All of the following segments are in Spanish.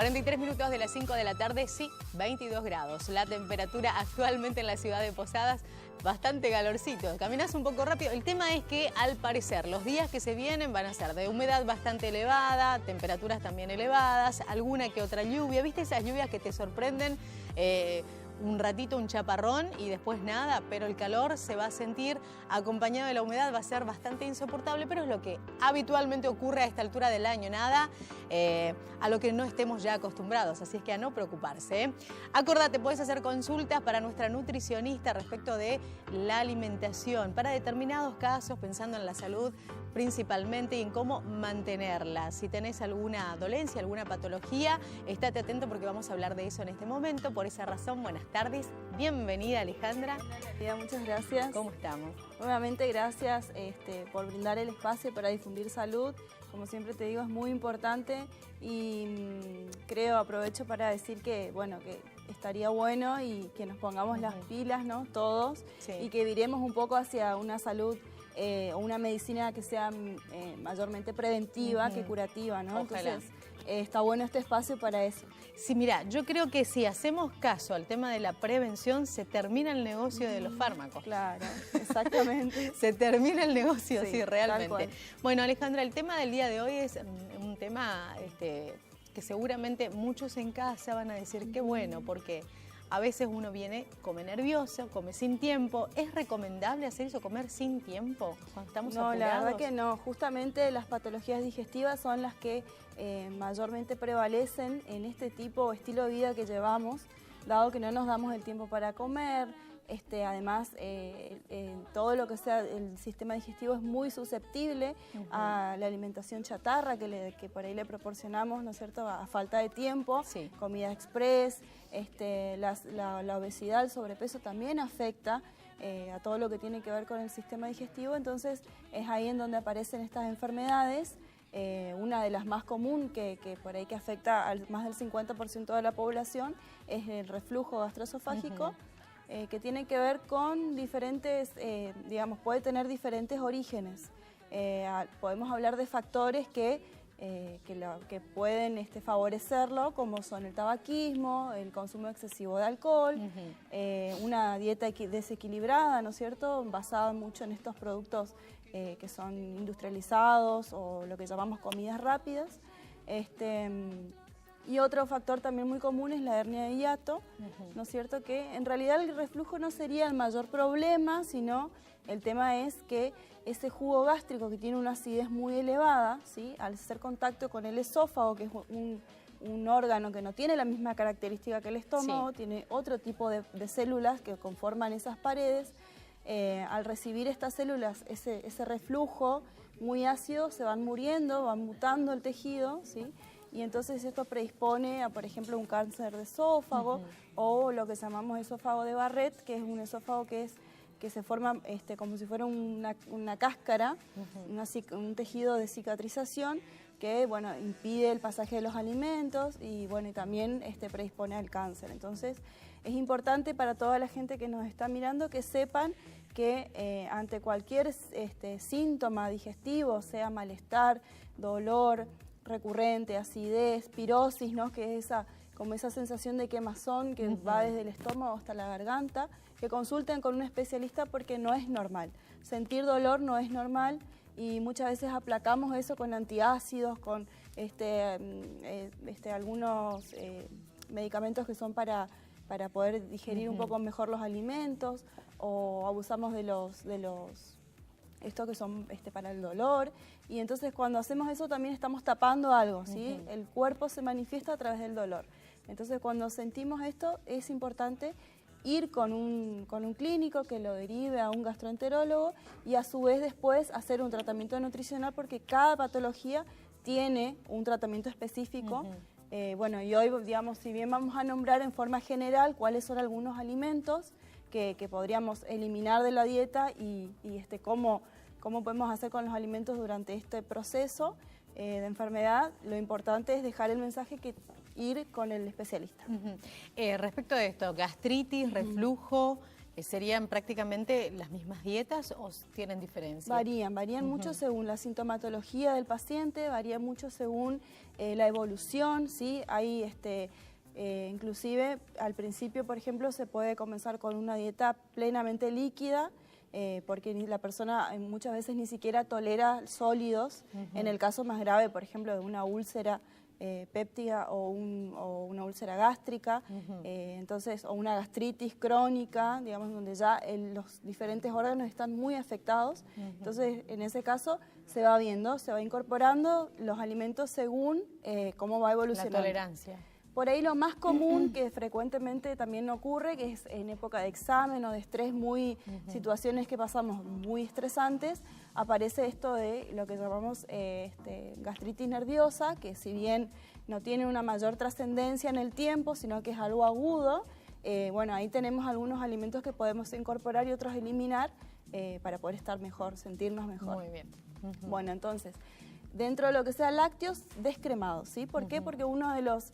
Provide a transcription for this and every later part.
43 minutos de las 5 de la tarde, sí, 22 grados. La temperatura actualmente en la ciudad de Posadas, bastante calorcito. Caminás un poco rápido. El tema es que, al parecer, los días que se vienen van a ser de humedad bastante elevada, temperaturas también elevadas, alguna que otra lluvia. ¿Viste esas lluvias que te sorprenden? Un ratito un chaparrón y después nada, pero el calor se va a sentir acompañado de la humedad, va a ser bastante insoportable, pero es lo que habitualmente ocurre a esta altura del año, nada a lo que no estemos ya acostumbrados, así es que a no preocuparse, ¿eh? Acordate, puedes hacer consultas para nuestra nutricionista respecto de la alimentación, para determinados casos, pensando en la salud principalmente y en cómo mantenerla. Si tenés alguna dolencia, alguna patología, estate atento porque vamos a hablar de eso en este momento. Por esa razón, buenas tardes, bienvenida Alejandra. Hola, muchas gracias. ¿Cómo estamos? Nuevamente gracias por brindar el espacio para difundir salud. Como siempre te digo, es muy importante y aprovecho para decir que, bueno, que estaría bueno y que nos pongamos las pilas, ¿no? Todos, sí. Y que viremos un poco hacia una salud o una medicina que sea mayormente preventiva que curativa, ¿no? Ojalá. Entonces, está bueno este espacio para eso. Sí, mira, yo creo que si hacemos caso al tema de la prevención, se termina el negocio de los fármacos. Claro, exactamente. Se termina el negocio, sí, realmente. Tal cual. Bueno, Alejandra, el tema del día de hoy es un tema que seguramente muchos en casa van a decir qué bueno, porque a veces uno viene, come nervioso, come sin tiempo. ¿Es recomendable hacer eso, comer sin tiempo cuando estamos apurados? No, la verdad que no. Justamente las patologías digestivas son las que mayormente prevalecen en este tipo o estilo de vida que llevamos, dado que no nos damos el tiempo para comer. Además, todo lo que sea el sistema digestivo es muy susceptible a la alimentación chatarra que por ahí le proporcionamos, ¿no es cierto?, a falta de tiempo, sí. Comida express, la obesidad, el sobrepeso también afecta a todo lo que tiene que ver con el sistema digestivo. Entonces es ahí en donde aparecen estas enfermedades. Una de las más comunes que por ahí que afecta al más del 50% de la población es el reflujo gastroesofágico. Que tiene que ver con diferentes, puede tener diferentes orígenes. Podemos hablar de factores que pueden favorecerlo, como son el tabaquismo, el consumo excesivo de alcohol, una dieta desequilibrada, ¿no es cierto?, basada mucho en estos productos que son industrializados o lo que llamamos comidas rápidas. Y otro factor también muy común es la hernia de hiato, ¿no es cierto?, que en realidad el reflujo no sería el mayor problema, sino el tema es que ese jugo gástrico que tiene una acidez muy elevada, ¿sí?, al hacer contacto con el esófago, que es un órgano que no tiene la misma característica que el estómago, sí. Tiene otro tipo de células que conforman esas paredes. Al recibir estas células, ese reflujo muy ácido, se van muriendo, van mutando el tejido, ¿sí?, y entonces esto predispone a, por ejemplo, un cáncer de esófago o lo que llamamos esófago de Barrett, que es un esófago que se forma como si fuera una cáscara, un tejido de cicatrización que, bueno, impide el pasaje de los alimentos y, bueno, y también predispone al cáncer. Entonces es importante para toda la gente que nos está mirando que sepan que ante cualquier síntoma digestivo, sea malestar, dolor recurrente, acidez, pirosis, ¿no?, que es como esa sensación de quemazón que va desde el estómago hasta la garganta, que consulten con un especialista porque no es normal. Sentir dolor no es normal y muchas veces aplacamos eso con antiácidos, con algunos medicamentos que son para poder digerir un poco mejor los alimentos, o abusamos de estos que son para el dolor, y entonces cuando hacemos eso también estamos tapando algo, ¿sí? El cuerpo se manifiesta a través del dolor. Entonces cuando sentimos esto es importante ir con un clínico que lo derive a un gastroenterólogo y a su vez después hacer un tratamiento nutricional, porque cada patología tiene un tratamiento específico. Bueno, y hoy, digamos, si bien vamos a nombrar en forma general cuáles son algunos alimentos que podríamos eliminar de la dieta y cómo podemos hacer con los alimentos durante este proceso de enfermedad, lo importante es dejar el mensaje que ir con el especialista. Respecto de esto, gastritis, reflujo, ¿Serían prácticamente las mismas dietas o tienen diferencia? Varían mucho según la sintomatología del paciente, varía mucho según la evolución, ¿sí? Hay inclusive al principio, por ejemplo, se puede comenzar con una dieta plenamente líquida, porque la persona muchas veces ni siquiera tolera sólidos. En el caso más grave, por ejemplo, de una úlcera péptica o una úlcera gástrica, entonces, o una gastritis crónica, digamos, donde ya los diferentes órganos están muy afectados. Entonces, en ese caso, se va viendo, se va incorporando los alimentos según cómo va evolucionando. La tolerancia. Por ahí lo más común que frecuentemente también ocurre, que es en época de examen o de estrés, situaciones que pasamos muy estresantes, aparece esto de lo que llamamos gastritis nerviosa, que si bien no tiene una mayor trascendencia en el tiempo, sino que es algo agudo, bueno, ahí tenemos algunos alimentos que podemos incorporar y otros eliminar para poder estar mejor, sentirnos mejor. Muy bien. Bueno, entonces, dentro de lo que sea lácteos, descremados, ¿sí? ¿Por qué? Porque uno de los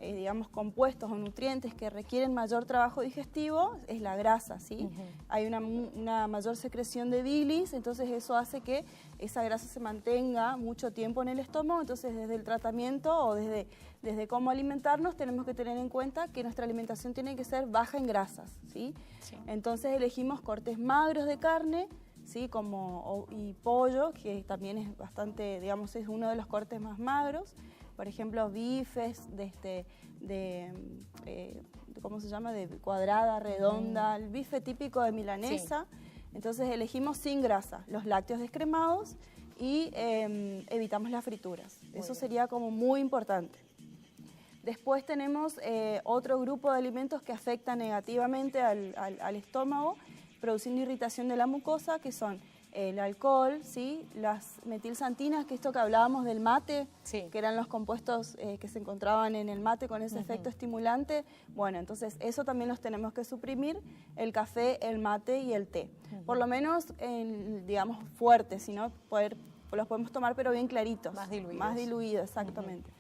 digamos, compuestos o nutrientes que requieren mayor trabajo digestivo es la grasa, ¿sí? Hay una mayor secreción de bilis, entonces eso hace que esa grasa se mantenga mucho tiempo en el estómago. Entonces, desde el tratamiento o desde cómo alimentarnos, tenemos que tener en cuenta que nuestra alimentación tiene que ser baja en grasas, ¿sí? Entonces, elegimos cortes magros de carne, ¿sí? Y pollo, que también es bastante, digamos, es uno de los cortes más magros. Por ejemplo, bifes ¿cómo se llama? De cuadrada, redonda, el bife típico de milanesa. Sí. Entonces elegimos sin grasa, los lácteos descremados y evitamos las frituras. Eso sería como muy importante. Después tenemos otro grupo de alimentos que afectan negativamente al estómago, produciendo irritación de la mucosa, que son el alcohol, ¿sí? Las metilsantinas, que esto que hablábamos del mate, que eran los compuestos que se encontraban en el mate con ese efecto estimulante. Bueno, entonces eso también los tenemos que suprimir, el café, el mate y el té. Por lo menos, digamos, fuertes, si no, los podemos tomar pero bien claritos. Más diluidos. Más diluidos, exactamente.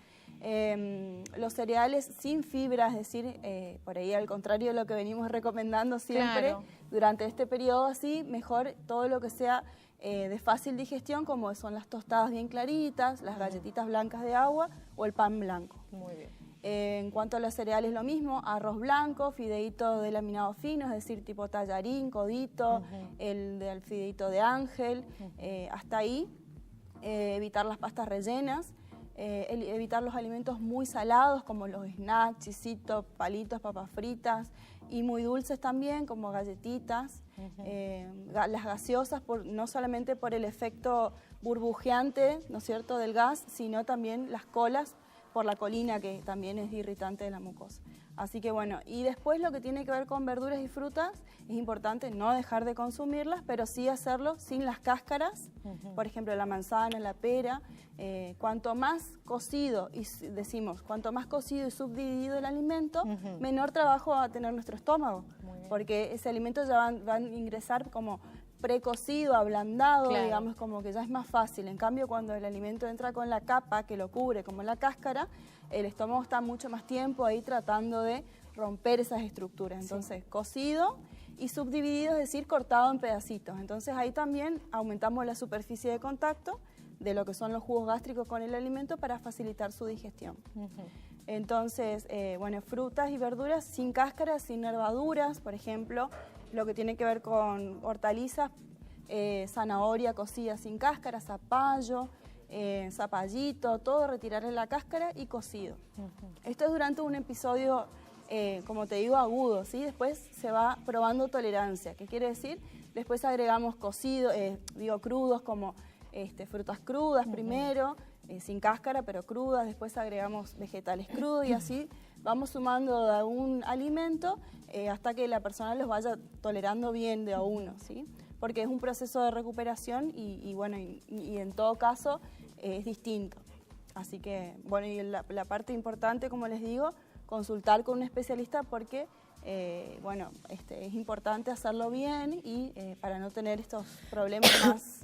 Los cereales sin fibra, es decir, por ahí al contrario de lo que venimos recomendando siempre, durante este periodo así, mejor todo lo que sea de fácil digestión, como son las tostadas bien claritas, las galletitas blancas de agua o el pan blanco. Muy bien. En cuanto a los cereales, lo mismo, arroz blanco, fideíto de laminado fino, es decir, tipo tallarín, codito, el fideíto de ángel, hasta ahí, evitar las pastas rellenas. Evitar los alimentos muy salados como los snacks, chisitos, palitos, papas fritas, y muy dulces también como galletitas, las gaseosas, no solamente por el efecto burbujeante, ¿no es cierto?, del gas, sino también las colas por la colina, que también es irritante de la mucosa. Así que bueno, y después lo que tiene que ver con verduras y frutas, es importante no dejar de consumirlas, pero sí hacerlo sin las cáscaras, por ejemplo la manzana, la pera. Cuanto más cocido, cuanto más cocido y subdividido el alimento, menor trabajo va a tener nuestro estómago, porque ese alimento ya va a ingresar como precocido, ablandado, digamos, como que ya es más fácil. En cambio, cuando el alimento entra con la capa que lo cubre, como la cáscara, el estómago está mucho más tiempo ahí tratando de romper esas estructuras. Entonces, cocido y subdividido, es decir, cortado en pedacitos. Entonces, ahí también aumentamos la superficie de contacto de lo que son los jugos gástricos con el alimento para facilitar su digestión. Entonces, bueno, frutas y verduras sin cáscara, sin nervaduras, por ejemplo, lo que tiene que ver con hortalizas, zanahoria cocida sin cáscara, zapallo, zapallito, todo retirarle la cáscara y cocido. Esto es durante un episodio, como te digo, agudo, ¿sí? Después se va probando tolerancia. ¿Qué quiere decir? Después agregamos crudos como frutas crudas primero, sin cáscara pero crudas, después agregamos vegetales crudos y así vamos sumando de un alimento hasta que la persona los vaya tolerando bien de a uno, ¿sí? Porque es un proceso de recuperación y bueno, y en todo caso es distinto. Así que, bueno, y la parte importante, como les digo, consultar con un especialista porque, bueno, es importante hacerlo bien y para no tener estos problemas más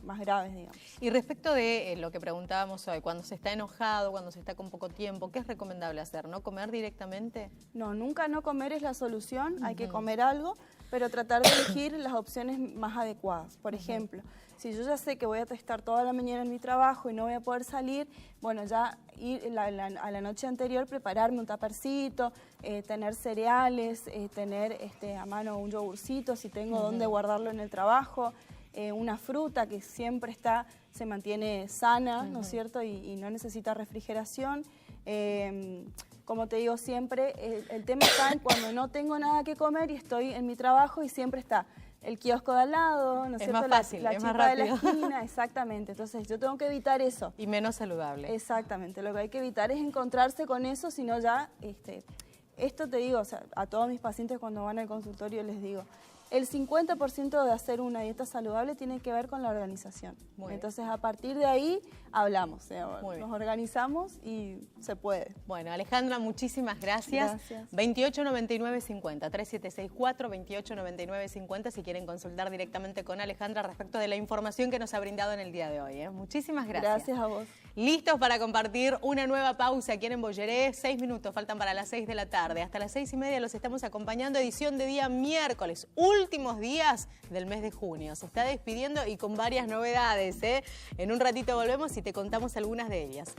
más graves, digamos. Y respecto de lo que preguntábamos hoy, cuando se está enojado, cuando se está con poco tiempo, ¿qué es recomendable hacer? ¿No comer directamente? No, nunca no comer es la solución, hay que comer algo, pero tratar de elegir las opciones más adecuadas. Por ejemplo, si yo ya sé que voy a estar toda la mañana en mi trabajo y no voy a poder salir, bueno, ya ir a la noche anterior prepararme un tapercito, tener cereales, tener a mano un yogurcito si tengo donde guardarlo en el trabajo, una fruta que siempre se mantiene sana, ¿no es cierto? Y no necesita refrigeración. Como te digo siempre, el tema está en cuando no tengo nada que comer y estoy en mi trabajo y siempre está el kiosco de al lado, ¿no es cierto? Más fácil, la es más chipa de la rápido. esquina, exactamente. Entonces yo tengo que evitar eso. Y menos saludable. Exactamente, lo que hay que evitar es encontrarse con eso, sino ya, esto te digo, o sea, a todos mis pacientes cuando van al consultorio les digo, el 50% de hacer una dieta saludable tiene que ver con la organización. Entonces, a partir de ahí, hablamos, nos organizamos y se puede. Bueno, Alejandra, muchísimas gracias. 289950, 3764, 289950, si quieren consultar directamente con Alejandra respecto de la información que nos ha brindado en el día de hoy. Muchísimas gracias. Gracias a vos. Listos para compartir una nueva pausa aquí en Bolleré. 6 minutos, faltan para las 6 de la tarde. Hasta las 6:30 los estamos acompañando. Edición de día miércoles, últimos días del mes de junio. Se está despidiendo y con varias novedades. En un ratito volvemos y te contamos algunas de ellas.